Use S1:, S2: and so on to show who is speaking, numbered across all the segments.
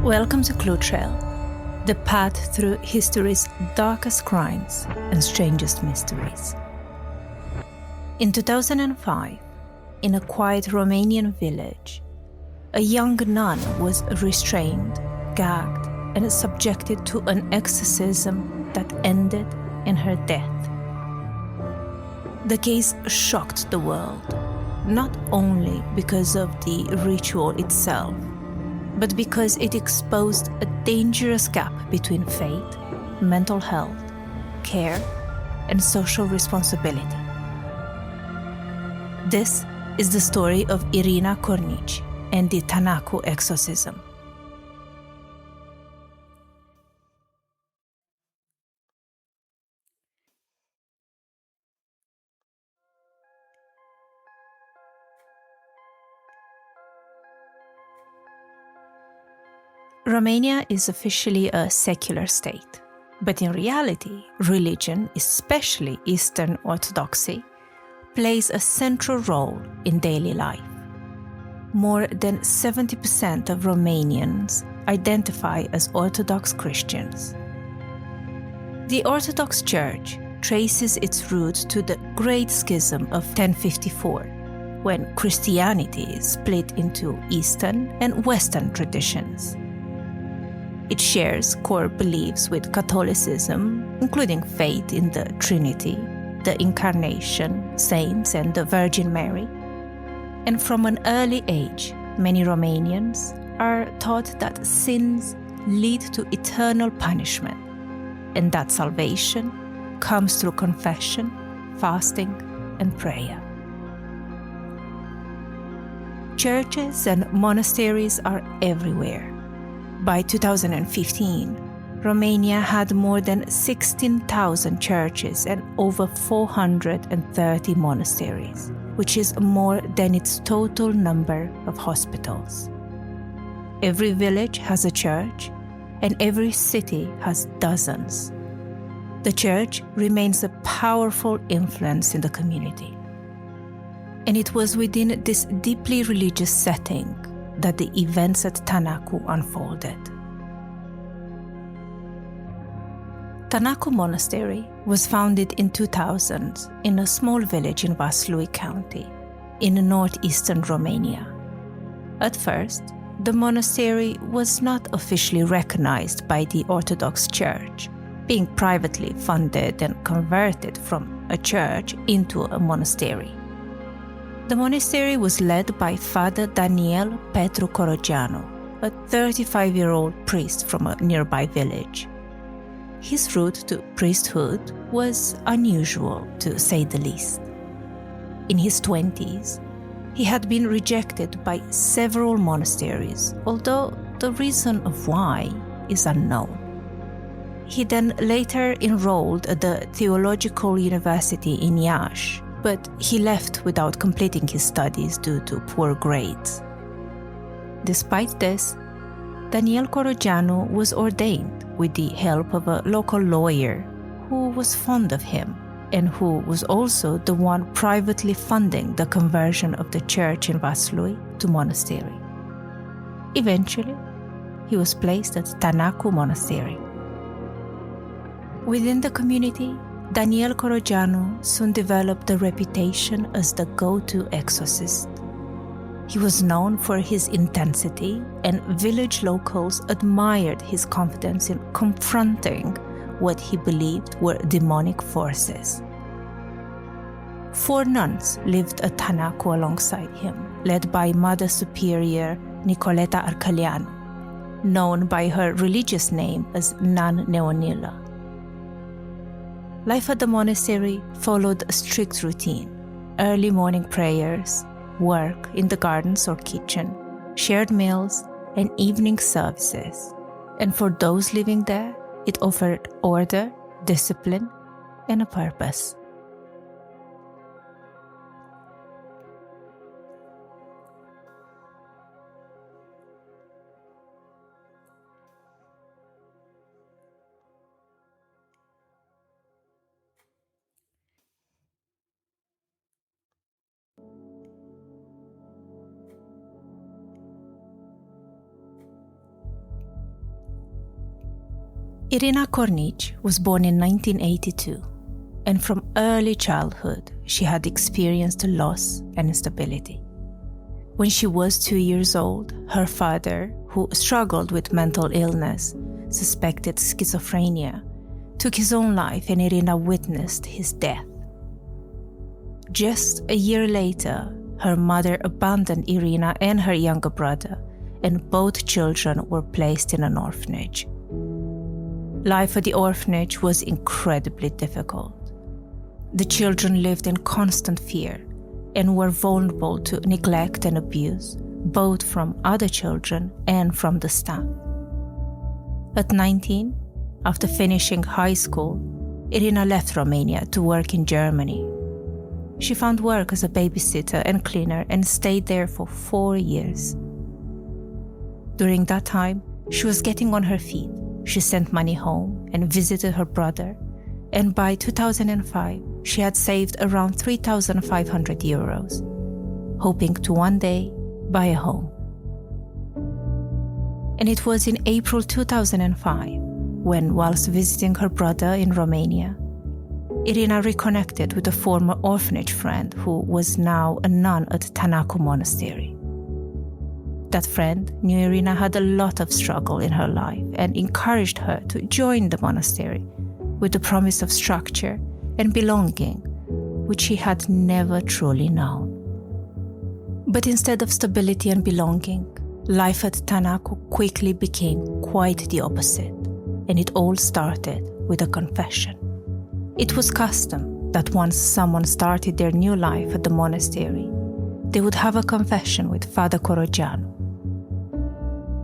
S1: Welcome to Clue Trail, the path through history's darkest crimes and strangest mysteries. In 2005, in a quiet Romanian village, a young nun was restrained, gagged, and subjected to an exorcism that ended in her death. The case shocked the world, not only because of the ritual itself, but because it exposed a dangerous gap between faith, mental health, care, and social responsibility. This is the story of Irina Cornici and the Tanacu Exorcism. Romania is officially a secular state, but in reality, religion, especially Eastern Orthodoxy, plays a central role in daily life. More than 70% of Romanians identify as Orthodox Christians. The Orthodox Church traces its roots to the Great Schism of 1054, when Christianity split into Eastern and Western traditions. It shares core beliefs with Catholicism, including faith in the Trinity, the Incarnation, saints, and the Virgin Mary. And from an early age, many Romanians are taught that sins lead to eternal punishment, and that salvation comes through confession, fasting, and prayer. Churches and monasteries are everywhere. By 2015, Romania had more than 16,000 churches and over 430 monasteries, which is more than its total number of hospitals. Every village has a church, and every city has dozens. The church remains a powerful influence in the community. And it was within this deeply religious setting that the events at Tanacu unfolded. Tanacu Monastery was founded in 2000 in a small village in Vaslui County, in northeastern Romania. At first, the monastery was not officially recognized by the Orthodox Church, being privately funded and converted from a church into a monastery. The monastery was led by Father Daniel Petru Corogianu, a 35-year-old priest from a nearby village. His route to priesthood was unusual, to say the least. In his 20s, he had been rejected by several monasteries, although the reason of why is unknown. He then later enrolled at the Theological University in Iași, but he left without completing his studies due to poor grades. Despite this, Daniel Corogianu was ordained with the help of a local lawyer who was fond of him and who was also the one privately funding the conversion of the church in Vaslui to monastery. Eventually, he was placed at Tanacu Monastery. Within the community, Daniel Corogianu soon developed a reputation as the go-to exorcist. He was known for his intensity, and village locals admired his confidence in confronting what he believed were demonic forces. 4 nuns lived at Tanacu alongside him, led by Mother Superior Nicoleta Arcăleanu, known by her religious name as Nun Neonila. Life at the monastery followed a strict routine: early morning prayers, work in the gardens or kitchen, shared meals, and evening services. And for those living there, it offered order, discipline, and a purpose. Irina Cornici was born in 1982, and from early childhood she had experienced loss and instability. When she was 2 years old, her father, who struggled with mental illness, suspected schizophrenia, took his own life, and Irina witnessed his death. Just a year later, her mother abandoned Irina and her younger brother, and both children were placed in an orphanage. Life at the orphanage was incredibly difficult. The children lived in constant fear and were vulnerable to neglect and abuse, both from other children and from the staff. At 19, after finishing high school, Irina left Romania to work in Germany. She found work as a babysitter and cleaner and stayed there for 4 years. During that time, she was getting on her feet. She sent money home and visited her brother, and by 2005, she had saved around 3,500 euros, hoping to one day buy a home. And it was in April 2005 when, whilst visiting her brother in Romania, Irina reconnected with a former orphanage friend who was now a nun at Tanacu Monastery. That friend knew Irina had a lot of struggle in her life and encouraged her to join the monastery with the promise of structure and belonging, which she had never truly known. But instead of stability and belonging, life at Tanacu quickly became quite the opposite, and it all started with a confession. It was custom that once someone started their new life at the monastery, they would have a confession with Father Corogianu.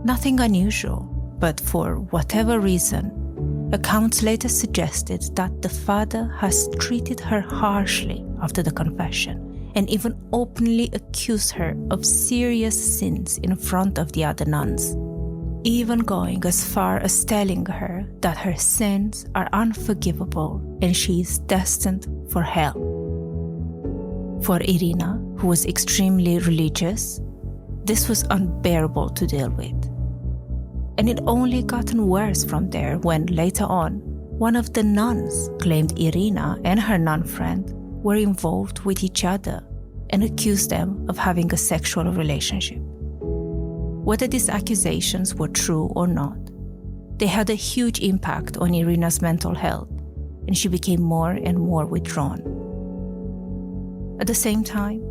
S1: Nothing unusual, but for whatever reason, accounts later suggested that the father has treated her harshly after the confession and even openly accused her of serious sins in front of the other nuns, even going as far as telling her that her sins are unforgivable and she is destined for hell. For Irina, who was extremely religious, this was unbearable to deal with. And it only gotten worse from there when, later on, one of the nuns claimed Irina and her nun friend were involved with each other and accused them of having a sexual relationship. Whether these accusations were true or not, they had a huge impact on Irina's mental health, and she became more and more withdrawn. At the same time,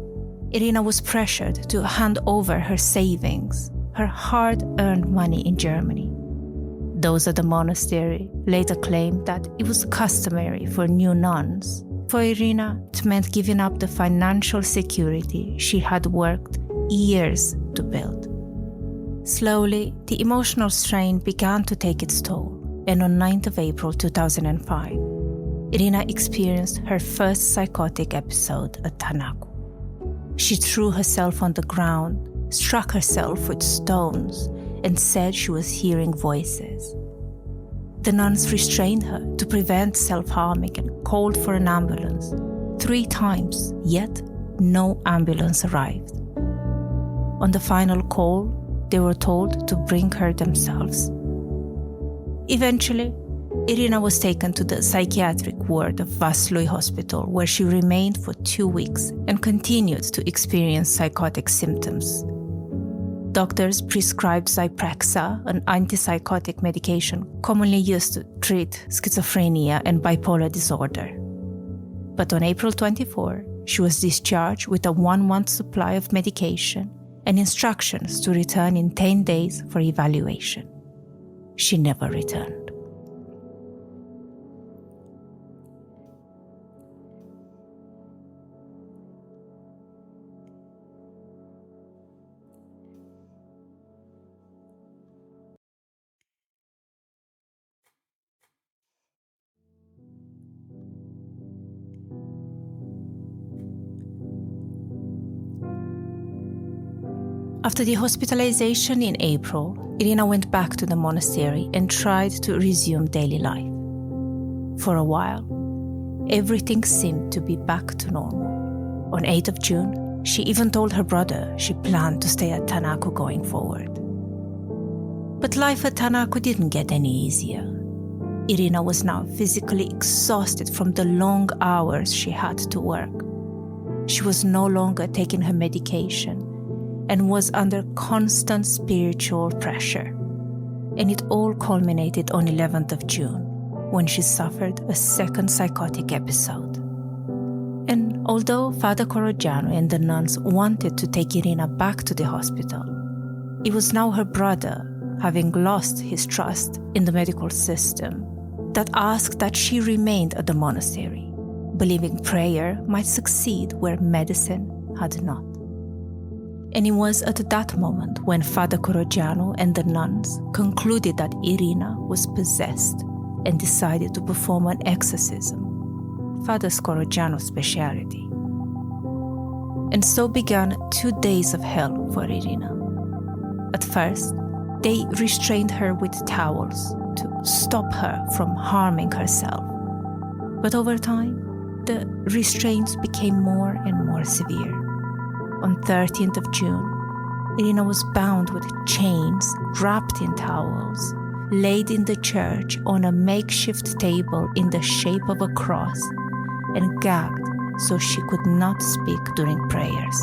S1: Irina was pressured to hand over her savings, her hard-earned money in Germany. Those at the monastery later claimed that it was customary for new nuns. For Irina, it meant giving up the financial security she had worked years to build. Slowly, the emotional strain began to take its toll, and on 9th of April 2005, Irina experienced her first psychotic episode at Tanacu. She threw herself on the ground, struck herself with stones, and said she was hearing voices. The nuns restrained her to prevent self-harming and called for an ambulance 3 times, yet no ambulance arrived. On the final call, they were told to bring her themselves. Eventually, Irina was taken to the psychiatric ward of Vaslui Hospital, where she remained for 2 weeks and continued to experience psychotic symptoms. Doctors prescribed Zyprexa, an antipsychotic medication commonly used to treat schizophrenia and bipolar disorder. But on April 24, she was discharged with a 1-month supply of medication and instructions to return in 10 days for evaluation. She never returned. After the hospitalization in April, Irina went back to the monastery and tried to resume daily life. For a while, everything seemed to be back to normal. On 8th of June, she even told her brother she planned to stay at Tanacu going forward. But life at Tanacu didn't get any easier. Irina was now physically exhausted from the long hours she had to work. She was no longer taking her medication and was under constant spiritual pressure. And it all culminated on 11th of June, when she suffered a second psychotic episode. And although Father Corogiano and the nuns wanted to take Irina back to the hospital, it was now her brother, having lost his trust in the medical system, that asked that she remained at the monastery, believing prayer might succeed where medicine had not. And it was at that moment when Father Corogiano and the nuns concluded that Irina was possessed and decided to perform an exorcism, Father Corogiano's specialty. And so began 2 days of hell for Irina. At first, they restrained her with towels to stop her from harming herself. But over time, the restraints became more and more severe. On 13th of June, Irina was bound with chains, wrapped in towels, laid in the church on a makeshift table in the shape of a cross, and gagged so she could not speak during prayers.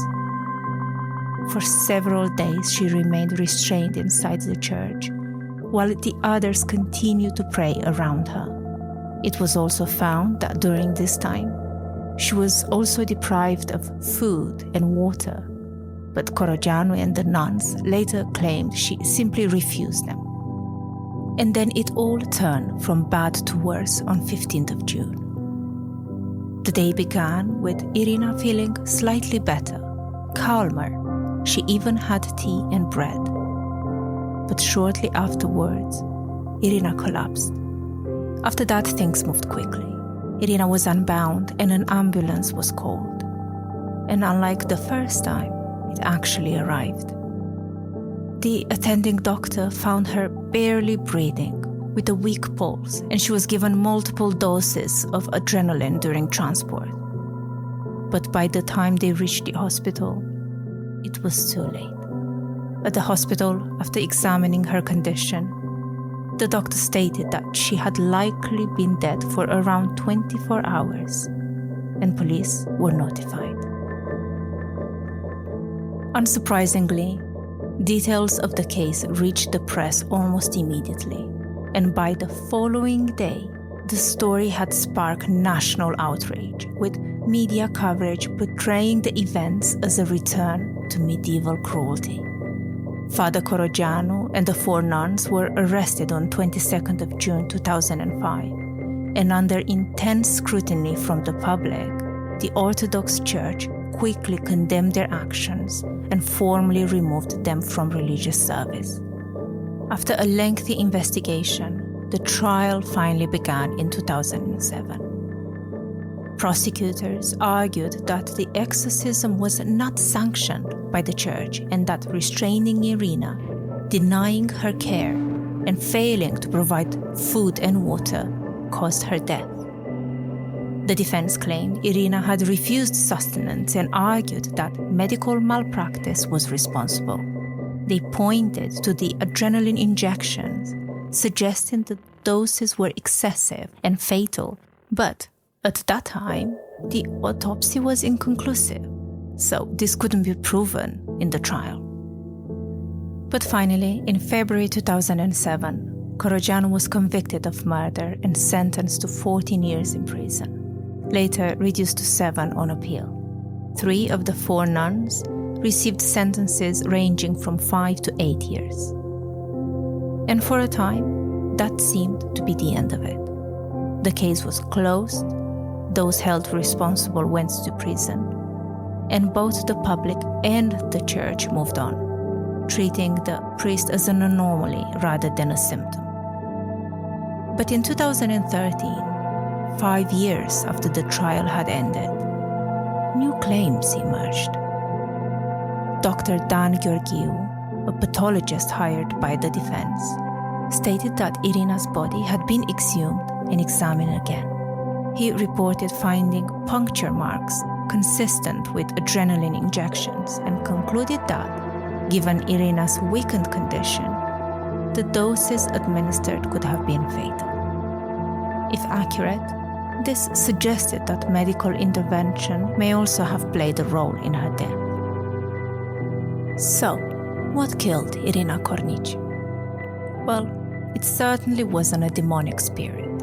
S1: For several days she remained restrained inside the church, while the others continued to pray around her. It was also found that during this time, she was also deprived of food and water, but Corogiano and the nuns later claimed she simply refused them. And then it all turned from bad to worse on 15th of June. The day began with Irina feeling slightly better, calmer. She even had tea and bread. But shortly afterwards, Irina collapsed. After that, things moved quickly. Irina was unbound and an ambulance was called. And unlike the first time, it actually arrived. The attending doctor found her barely breathing, with a weak pulse, and she was given multiple doses of adrenaline during transport. But by the time they reached the hospital, it was too late. At the hospital, after examining her condition, the doctor stated that she had likely been dead for around 24 hours, and police were notified. Unsurprisingly, details of the case reached the press almost immediately, and by the following day, the story had sparked national outrage, with media coverage portraying the events as a return to medieval cruelty. Father Corogiano and the 4 nuns were arrested on 22nd of June 2005, and under intense scrutiny from the public, the Orthodox Church quickly condemned their actions and formally removed them from religious service. After a lengthy investigation, the trial finally began in 2007. Prosecutors argued that the exorcism was not sanctioned by the church and that restraining Irina, denying her care, and failing to provide food and water caused her death. The defense claimed Irina had refused sustenance and argued that medical malpractice was responsible. They pointed to the adrenaline injections, suggesting that doses were excessive and fatal, but at that time, the autopsy was inconclusive, so this couldn't be proven in the trial. But finally, in February 2007, Corogiano was convicted of murder and sentenced to 14 years in prison, later reduced to 7 on appeal. 3 of the 4 nuns received sentences ranging from 5 to 8 years. And for a time, that seemed to be the end of it. The case was closed, those held responsible went to prison, and both the public and the church moved on, treating the priest as an anomaly rather than a symptom. But in 2013, 5 years after the trial had ended, new claims emerged. Dr. Dan Georgiou, a pathologist hired by the defense, stated that Irina's body had been exhumed and examined again. He reported finding puncture marks consistent with adrenaline injections and concluded that, given Irina's weakened condition, the doses administered could have been fatal. If accurate, this suggested that medical intervention may also have played a role in her death. So, what killed Irina Cornici? Well, it certainly wasn't a demonic spirit.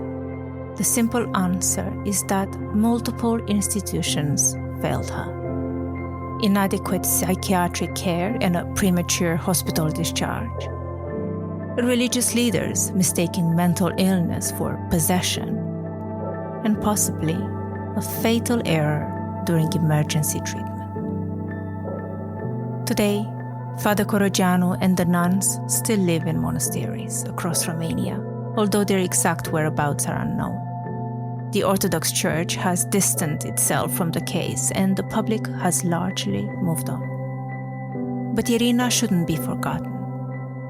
S1: The simple answer is that multiple institutions failed her. Inadequate psychiatric care and a premature hospital discharge. Religious leaders mistaking mental illness for possession. And possibly a fatal error during emergency treatment. Today, Father Corogianu and the nuns still live in monasteries across Romania, although their exact whereabouts are unknown. The Orthodox Church has distanced itself from the case and the public has largely moved on. But Irina shouldn't be forgotten.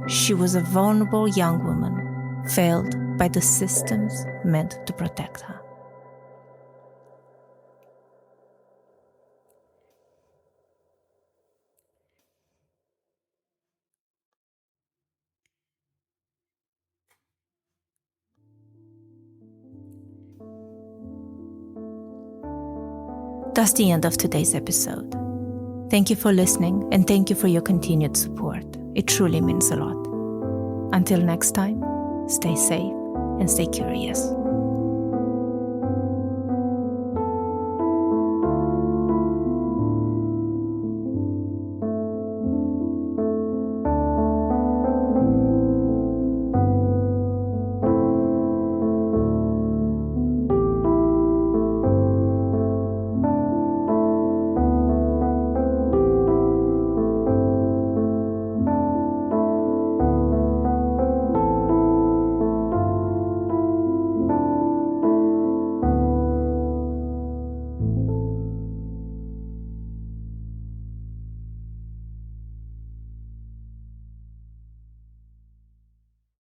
S1: She was a vulnerable young woman, failed by the systems meant to protect her. That's the end of today's episode. Thank you for listening and thank you for your continued support. It truly means a lot. Until next time, stay safe and stay curious.